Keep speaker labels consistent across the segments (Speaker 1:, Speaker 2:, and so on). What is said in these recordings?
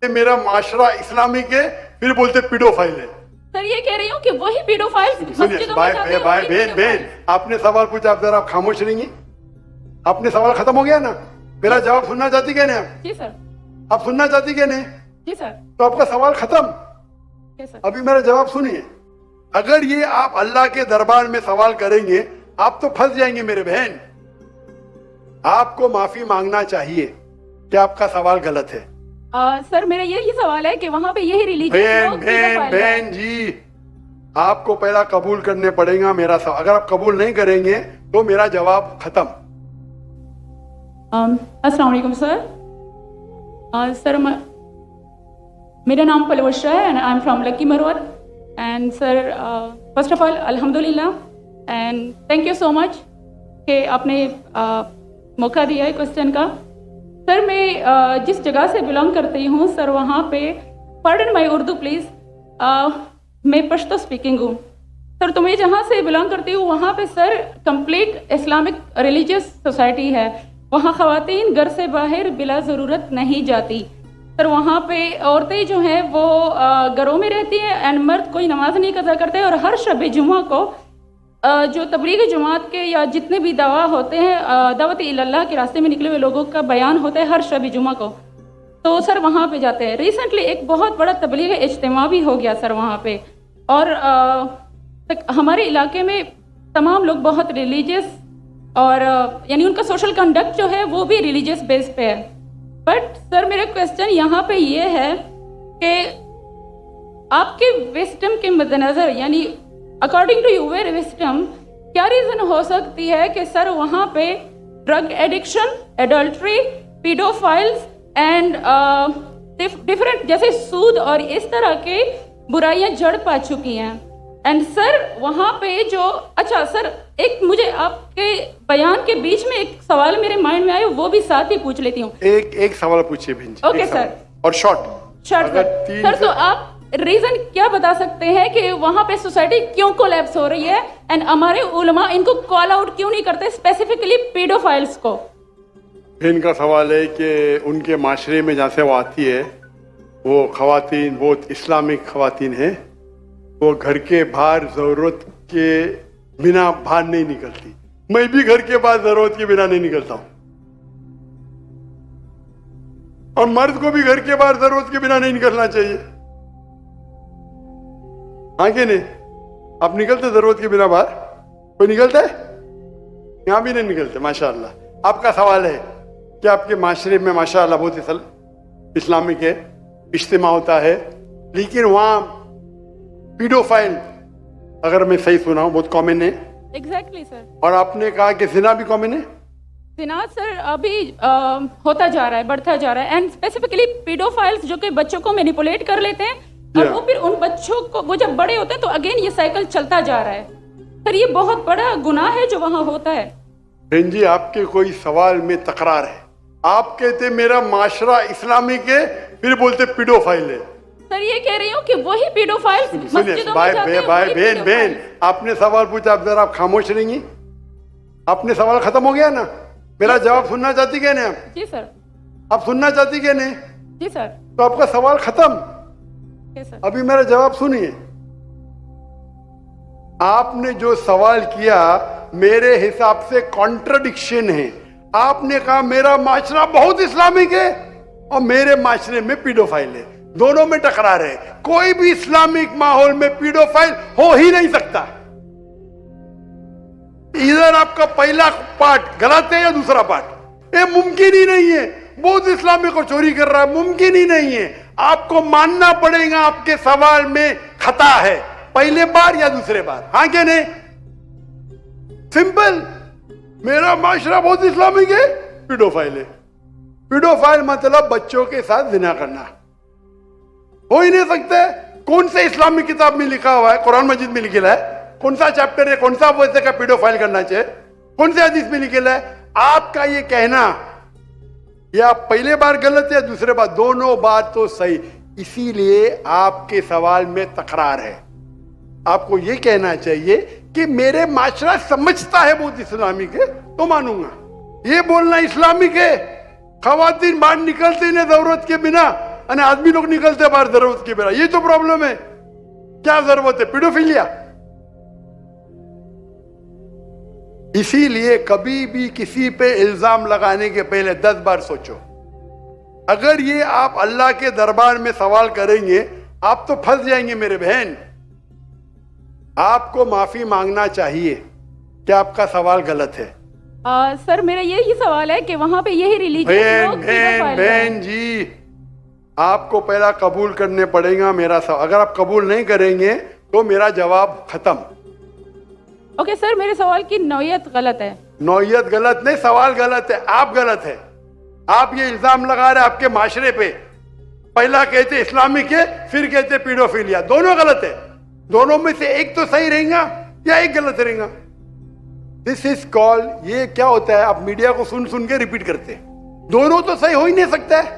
Speaker 1: मेरा माशरा इस्लामिक है, फिर बोलते पीडोफाइल है।
Speaker 2: सर ये कह रही हूँ कि वही पीडोफाइल
Speaker 1: सुनिए भाई बहन, आपने सवाल पूछा, आप जरा खामोश रहेंगी? आपने सवाल खत्म हो गया ना? मेरा जवाब सुनना चाहती क्या नहीं आप?
Speaker 2: जी सर।
Speaker 1: आप सुनना चाहती क्या नहीं?
Speaker 2: जी सर।
Speaker 1: तो आपका सवाल खत्म।
Speaker 2: सर
Speaker 1: अभी मेरा जवाब सुनिए। अगर ये आप अल्लाह के दरबार में सवाल करेंगे, आप तो फंस जाएंगे मेरे बहन। आपको माफी मांगना चाहिए कि आपका सवाल गलत है।
Speaker 2: सर मेरा यही सवाल है कि वहाँ पे यही रिलीजन
Speaker 1: बहन जी, आपको पहला कबूल करने पड़ेगा मेरा सवाल। अगर आप कबूल नहीं करेंगे तो मेरा जवाब खत्म।
Speaker 2: अस्सलाम वालेकुम सर। सर मेरा नाम पलवशा है and I am from Lakki Marwat. And sir first of all अल्हम्दुलिल्लाह and thank you so much कि आपने मौका दिया है क्वेश्चन का। सर मैं जिस जगह से बिलोंग करती हूँ सर, वहाँ पे पार्डन माई उर्दू प्लीज़, मैं पश्तो स्पीकिंग हूँ सर। तो मैं जहाँ से बिलोंग करती हूँ वहाँ पे sir complete Islamic religious society है। वहाँ ख़वातीन घर से बाहर बिला ज़रूरत नहीं जाती सर। वहाँ पे औरतें जो हैं वो घरों में रहती हैं एंड मर्द कोई नमाज नहीं कज़ा करते। और हर शब जुमा को जो तबलीग जमात के या जितने भी दवा होते हैं, दावत इल्लाह के रास्ते में निकले हुए लोगों का बयान होता है हर शब जुमा को, तो सर वहाँ पे जाते हैं। रिसेंटली एक बहुत बड़ा तबलीग इज्तिमा भी हो गया सर वहाँ पे। और हमारे इलाके में तमाम लोग बहुत रिलीजियस और यानी उनका सोशल कंडक्ट जो है वो भी रिलीजियस बेस पे है। बट सर मेरा क्वेश्चन यहाँ पे ये है कि आपके विस्डम के मद्देनज़र, यानी अकॉर्डिंग टू यूर विस्डम, क्या रीज़न हो सकती है कि सर वहाँ पे drug addiction, adultery, paedophiles and different जैसे सूद और इस तरह के बुराइयां जड़ पा चुकी हैं। एंड सर वहाँ पे जो अच्छा सर एक मुझे आपके बयान के बीच में एक सवाल मेरे माइंड में आया, वो भी साथ ही पूछ लेती हूँ।
Speaker 1: एक सवाल पूछिए बहन जी।
Speaker 2: Okay sir.
Speaker 1: और शॉर्ट
Speaker 2: सर तो आप रीजन क्या बता सकते हैं कि वहाँ पे सोसाइटी क्यों कोलैप्स हो रही है एंड हमारे उलमा इनको कॉल आउट क्यों नहीं करते, स्पेसिफिकली पीडोफाइल्स को?
Speaker 1: इनका सवाल है कि उनके माशरे में जहाँ से वो आती है वो खवातीन बहुत इस्लामिक खवातीन है, वो घर के बाहर ज़रूरत के बिना बाहर नहीं निकलती। मैं भी घर के बाहर ज़रूरत के बिना नहीं निकलता हूँ, और मर्द को भी घर के बाहर ज़रूरत के बिना नहीं निकलना चाहिए। हाँ कि नहीं? आप निकलते ज़रूरत के बिना बाहर? कोई निकलता है? यहाँ भी नहीं निकलते माशाअल्लाह। आपका सवाल है कि आपके माशरे में माशाअल्लाह बहुत इस्लामिक है, इज्तिमा होता है, लेकिन वहाँ पीडोफाइल, अगर मैं सही सुना हूँ, बहुत कॉमन है।
Speaker 2: Exactly sir.
Speaker 1: और आपने कहा कि जिना भी कॉमन है?
Speaker 2: जिना सर अभी होता जा रहा है, बढ़ता जा रहा है। एंड स्पेसिफिकली पीडोफाइल्स जो कि बच्चों को मैनिपुलेट कर लेते हैं और वो फिर उन बच्चों को, वो जब बड़े होते हैं तो अगेन ये साइकिल चलता जा रहा है सर। ये बहुत बड़ा गुनाह है जो वहाँ होता है।
Speaker 1: बहन जी आपके कोई सवाल में तकरार है। आप कहते मेरा माशरा इस्लामिक है, फिर बोलते पीडोफाइल है।
Speaker 2: सर ये कह रही हूँ कि वही पीडोफाइल्स मस्जिदों में जाते हैं।
Speaker 1: भाई बहन, आपने सवाल पूछा, आप जरा आप खामोश रहेंगी? आपने सवाल खत्म हो गया ना? मेरा जवाब सुनना चाहती क्या नहीं आप?
Speaker 2: जी सर।
Speaker 1: आप सुनना चाहती क्या नहीं?
Speaker 2: जी सर।
Speaker 1: तो आपका सवाल खत्म।
Speaker 2: सर
Speaker 1: अभी मेरा जवाब सुनिए। आपने जो सवाल किया मेरे हिसाब से कॉन्ट्रडिक्शन है। आपने कहा मेरा माशरा बहुत इस्लामिक है और मेरे माशरे में पीडोफाइल है, दोनों में टकरार है। कोई भी इस्लामिक माहौल में पीडोफाइल हो ही नहीं सकता। इधर आपका पहला पार्ट गलत है या दूसरा पार्ट? ये मुमकिन ही नहीं है। बहुत इस्लामिक को चोरी कर रहा है, मुमकिन ही नहीं है। आपको मानना पड़ेगा आपके सवाल में खता है, पहले बार या दूसरे बार। हाँ क्या नहीं? सिंपल। मेरा माशरा बहुत इस्लामिक है, पीडोफाइल है। पीडोफाइल मतलब बच्चों के साथ जिना करना हो ही नहीं सकता। कौन से इस्लामिक किताब में लिखा हुआ है? कुरान मजीद में लिखा है? कौन सा चैप्टर है, कौन सा वैसे का पीडोफाइल करना चाहिए? कौन से हदीस में लिखा है? आपका ये कहना या पहले बार गलत है, दूसरे बार, दोनों बात तो सही। इसीलिए आपके सवाल में तकरार है। आपको ये कहना चाहिए कि मेरे माशरा समझता है बहुत इस्लामिक है तो मानूंगा। ये बोलना इस्लामिक है, खवातीन बाहर निकलती नहीं जरूरत के बिना, અને आदमी लोग निकलते बाहर जरूरत की बेरा। ये तो प्रॉब्लम है। क्या जरूरत है? पीडोफिलिया। इसीलिए कभी भी किसी पे इल्जाम लगाने के पहले 10 बार सोचो। अगर ये आप अल्लाह के दरबार में सवाल करेंगे, आप तो फंस जाएंगे मेरे बहन। आपको माफी मांगना चाहिए कि आपका सवाल गलत है।
Speaker 2: सर मेरा यही सवाल है कि वहां पे यही रिलीजियस लोग
Speaker 1: बहन जी, आपको पहला कबूल करने पड़ेगा मेरा सवाल। अगर आप कबूल नहीं करेंगे तो मेरा जवाब खत्म।
Speaker 2: ओके सर, मेरे सवाल की नौयत गलत है।
Speaker 1: नौयत गलत नहीं, सवाल गलत है। आप गलत है। आप ये इल्जाम लगा रहे आपके माशरे पे। पहला कहते इस्लामिक है, फिर कहते पीडोफिलिया। दोनों गलत है। दोनों में से एक तो सही रहेगा या एक गलत रहेगा। दिस इज कॉल्ड, ये क्या होता है, आप मीडिया को सुन सुन के रिपीट करते हैं। दोनों तो सही हो ही नहीं सकता है।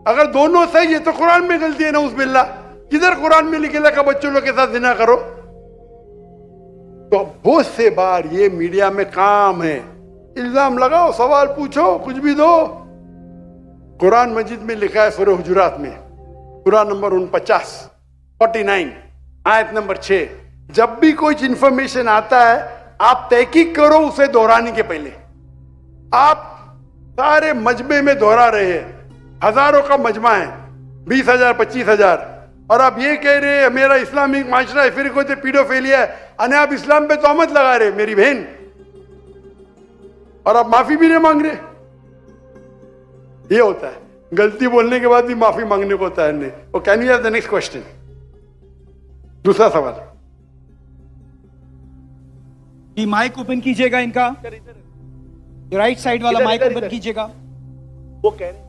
Speaker 1: अगर दोनों सही है तो कुरान में गलती है ना, उस बिल्ला। किधर कुरान में लिखेला का बच्चों लोग के साथ जिना करो? तो बहुत से बार ये मीडिया में काम है, इल्जाम लगाओ, सवाल पूछो, कुछ भी दो। कुरान मजीद में लिखा है सूरह हुजुरात में, सूरह नंबर 49 आयत नंबर 6, जब भी कोई इंफॉर्मेशन आता है आप तहकीक करो उसे दोहराने के पहले। आप सारे मजमे में दोहरा रहे हैं, हजारों का मजमा है, 20,000 25,000, और आप ये कह रहे हैं मेरा इस्लामिक माशरा है, फिर कहते पीडोफिलिया है, अने आप इस्लाम पे तोहमत लगा रहे मेरी बहन, और आप माफी भी नहीं मांग रहे। ये होता है, गलती बोलने के बाद भी माफी मांगने को तैयार नहीं। और can you have the next question? दूसरा सवाल।
Speaker 3: ये माइक ओपन कीजिएगा इनका, राइट साइड वाला माइक ओपन कीजिएगा।
Speaker 4: वो कह रहे हैं